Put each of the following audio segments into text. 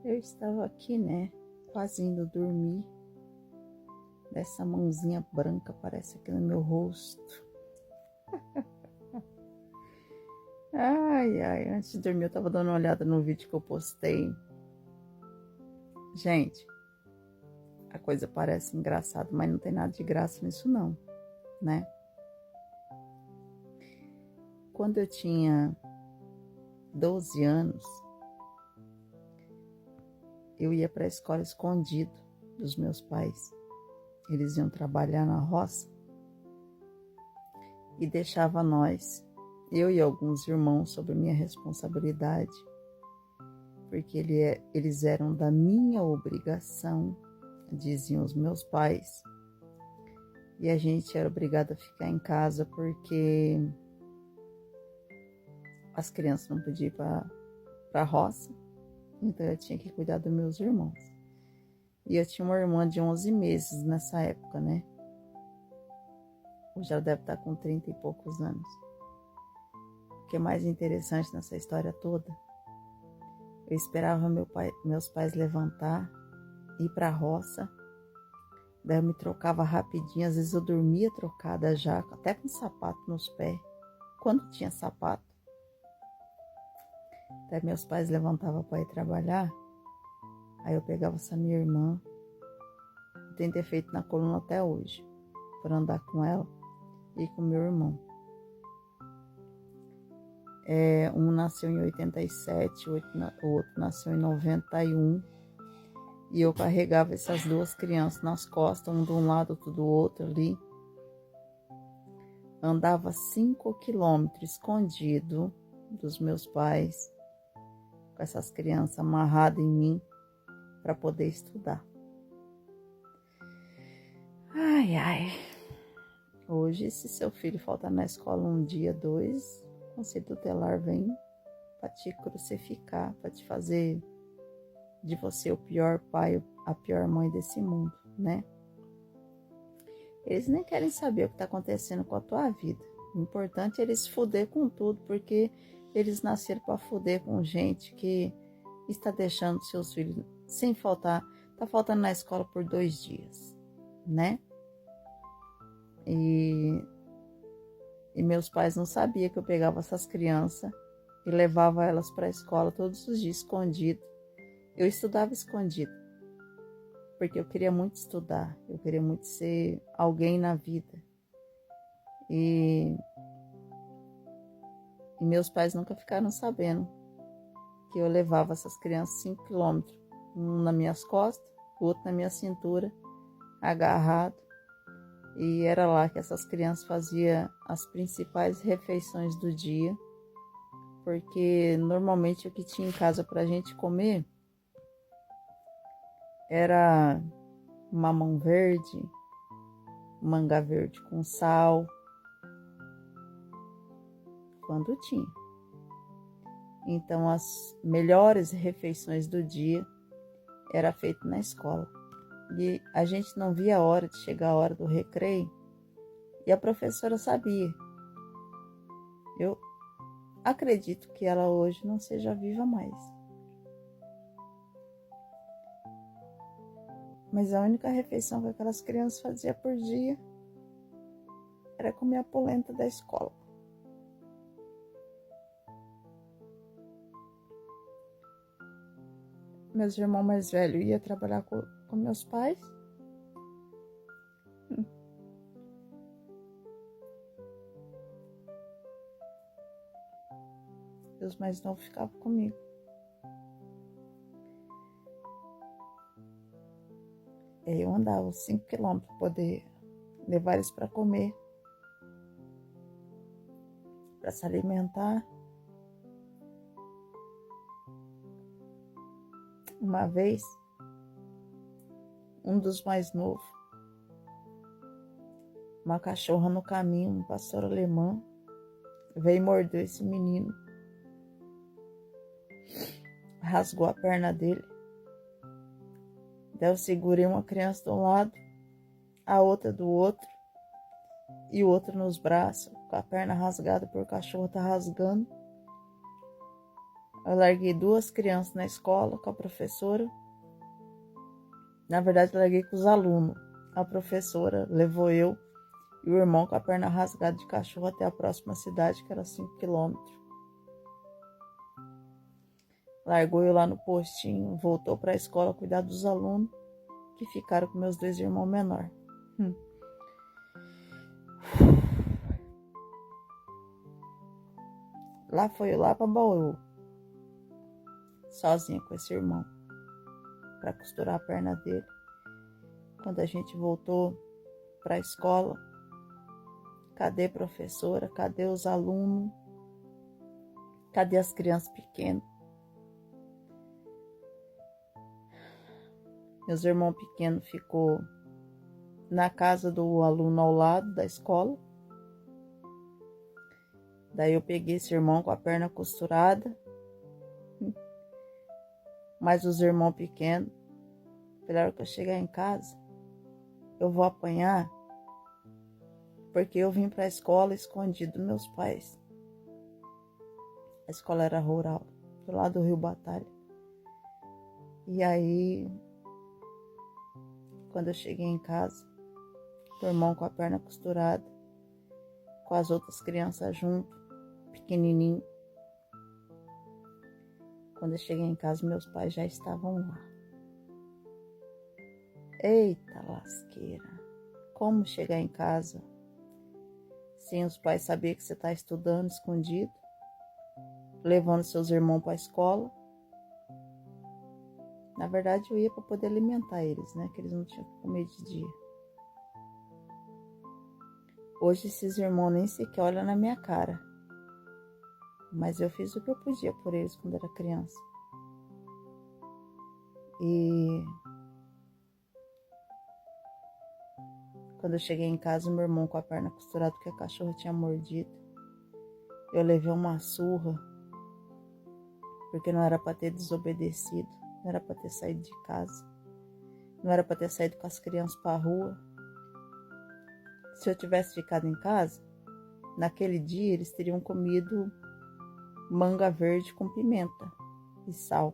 Eu estava aqui, né? Quase indo dormir. Dessa mãozinha branca aparece aqui no meu rosto. Ai, ai, antes de dormir eu tava dando uma olhada no vídeo que eu postei. Gente, a coisa parece engraçada, mas não tem nada de graça nisso não, né? Quando eu tinha 12 anos, eu ia para a escola escondido dos meus pais. Eles iam trabalhar na roça e deixava nós, eu e alguns irmãos, sob minha responsabilidade, porque eles eram da minha obrigação, diziam os meus pais, e a gente era obrigado a ficar em casa porque as crianças não podiam ir para a roça, então eu tinha que cuidar dos meus irmãos. E eu tinha uma irmã de 11 meses nessa época, né? Hoje ela deve estar com 30 e poucos anos. O que é mais interessante nessa história toda, eu esperava meus pais levantar, ir para a roça, daí eu me trocava rapidinho, às vezes eu dormia trocada já, até com sapato nos pés, quando tinha sapato. Daí meus pais levantavam para ir trabalhar, aí eu pegava essa minha irmã, tem defeito na coluna até hoje, por andar com ela e com meu irmão. Um nasceu em 87, o outro nasceu em 91, e eu carregava essas duas crianças nas costas, um de um lado, outro do outro ali. Andava 5 quilômetros escondido dos meus pais, com essas crianças amarradas em mim, para poder estudar. Ai, ai. Hoje, se seu filho faltar na escola um dia, 2, o conselho tutelar vem para te crucificar, para te fazer de você o pior pai, a pior mãe desse mundo, né? Eles nem querem saber o que está acontecendo com a tua vida. O importante é eles foder com tudo, porque eles nasceram para foder com gente que está deixando seus filhos sem faltar, tá faltando na escola por 2 dias, né? E meus pais não sabiam que eu pegava essas crianças e levava elas para a escola todos os dias escondido. Eu estudava escondido, porque eu queria muito estudar, eu queria muito ser alguém na vida. E meus pais nunca ficaram sabendo que eu levava essas crianças 5 quilômetros, um nas minhas costas, o outro na minha cintura, agarrado. E era lá que essas crianças faziam as principais refeições do dia, porque normalmente o que tinha em casa para a gente comer era mamão verde, manga verde com sal, quando tinha. Então as melhores refeições do dia era feito na escola. E a gente não via a hora de chegar a hora do recreio, e a professora sabia. Eu acredito que ela hoje não seja viva mais. Mas a única refeição que aquelas crianças faziam por dia era comer a polenta da escola. Meus irmãos mais velhos iam trabalhar com meus pais. E os mais novos ficavam comigo. Eu andava 5 quilômetros para poder levar eles para comer, para se alimentar. Uma vez, um dos mais novos, uma cachorra no caminho, um pastor alemão, veio e mordeu esse menino. Rasgou a perna dele. Daí eu segurei uma criança de um lado, a outra do outro, e o outro nos braços, com a perna rasgada por o cachorro tá rasgando. Eu larguei 2 crianças na escola com a professora. Na verdade, eu larguei com os alunos. A professora levou eu e o irmão com a perna rasgada de cachorro até a próxima cidade, que era 5 quilômetros. Largou eu lá no postinho, voltou para a escola cuidar dos alunos, que ficaram com meus 2 irmãos menores. Lá foi eu lá para Bauru, sozinha com esse irmão, para costurar a perna dele. Quando a gente voltou para a escola, cadê a professora? Cadê os alunos? Cadê as crianças pequenas? Meus irmãos pequenos ficou na casa do aluno ao lado da escola. Daí eu peguei esse irmão com a perna costurada. Mas os irmãos pequenos, pela hora que eu chegar em casa, eu vou apanhar, porque eu vim para a escola escondido dos meus pais. A escola era rural, do lado do Rio Batalha. E aí, quando eu cheguei em casa, o irmão com a perna costurada, com as outras crianças junto, pequenininho. Quando eu cheguei em casa, meus pais já estavam lá. Eita lasqueira! Como chegar em casa sem os pais saber que você está estudando escondido, levando seus irmãos para a escola? Na verdade, eu ia para poder alimentar eles, né? Que eles não tinham que comer de dia. Hoje, esses irmãos nem sequer olham na minha cara. Mas eu fiz o que eu podia por eles quando era criança. E quando eu cheguei em casa, meu irmão com a perna costurada porque a cachorra tinha mordido. Eu levei uma surra, porque não era para ter desobedecido, não era para ter saído de casa, não era para ter saído com as crianças para a rua. Se eu tivesse ficado em casa, naquele dia eles teriam comido manga verde com pimenta e sal.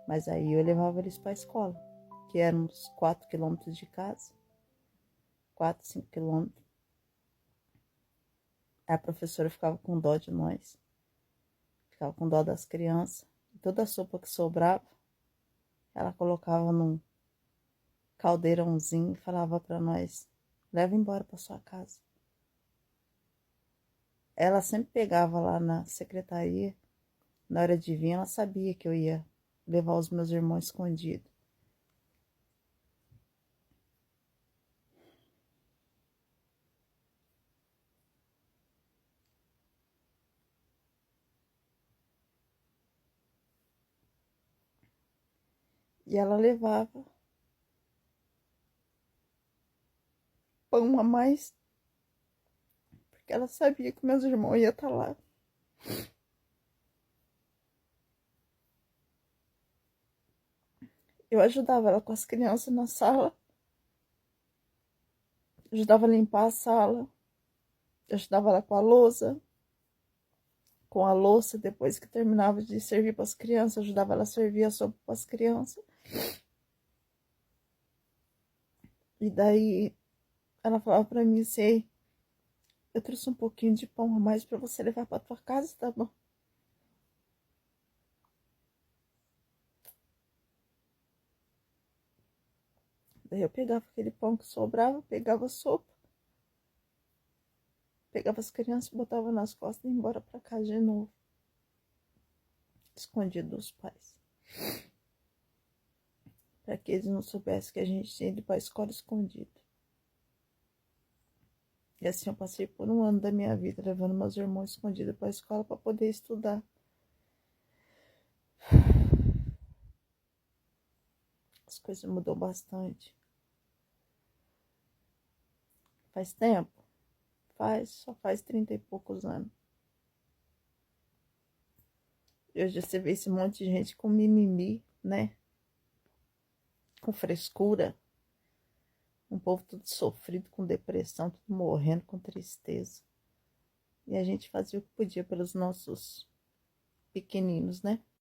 Mas aí eu levava eles para a escola, que eram uns 4 quilômetros de casa. 4, 5 quilômetros. A professora ficava com dó de nós. Ficava com dó das crianças. E toda a sopa que sobrava, ela colocava num caldeirãozinho e falava para nós: leva embora para sua casa. Ela sempre pegava lá na secretaria. Na hora de vir, ela sabia que eu ia levar os meus irmãos escondidos. E ela levava pão a mais, porque ela sabia que meus irmãos iam estar lá. Eu ajudava ela com as crianças na sala, ajudava a limpar a sala, ajudava ela com a louça, depois que terminava de servir para as crianças, ajudava ela a servir a sopa para as crianças. E daí ela falava para mim assim: eu trouxe um pouquinho de pão a mais para você levar para tua casa, tá bom? Daí eu pegava aquele pão que sobrava, pegava a sopa, pegava as crianças, botava nas costas e ia embora para casa de novo, escondido dos pais, para que eles não soubessem que a gente tinha ido para a escola escondido. E assim eu passei por um ano da minha vida levando meus irmãos escondidos para a escola para poder estudar. As coisas mudou bastante. Faz tempo? Só faz 30 e poucos anos. E hoje você vê esse monte de gente com mimimi, né? Com frescura. Um povo tudo sofrido, com depressão, tudo morrendo, com tristeza. E a gente fazia o que podia pelos nossos pequeninos, né?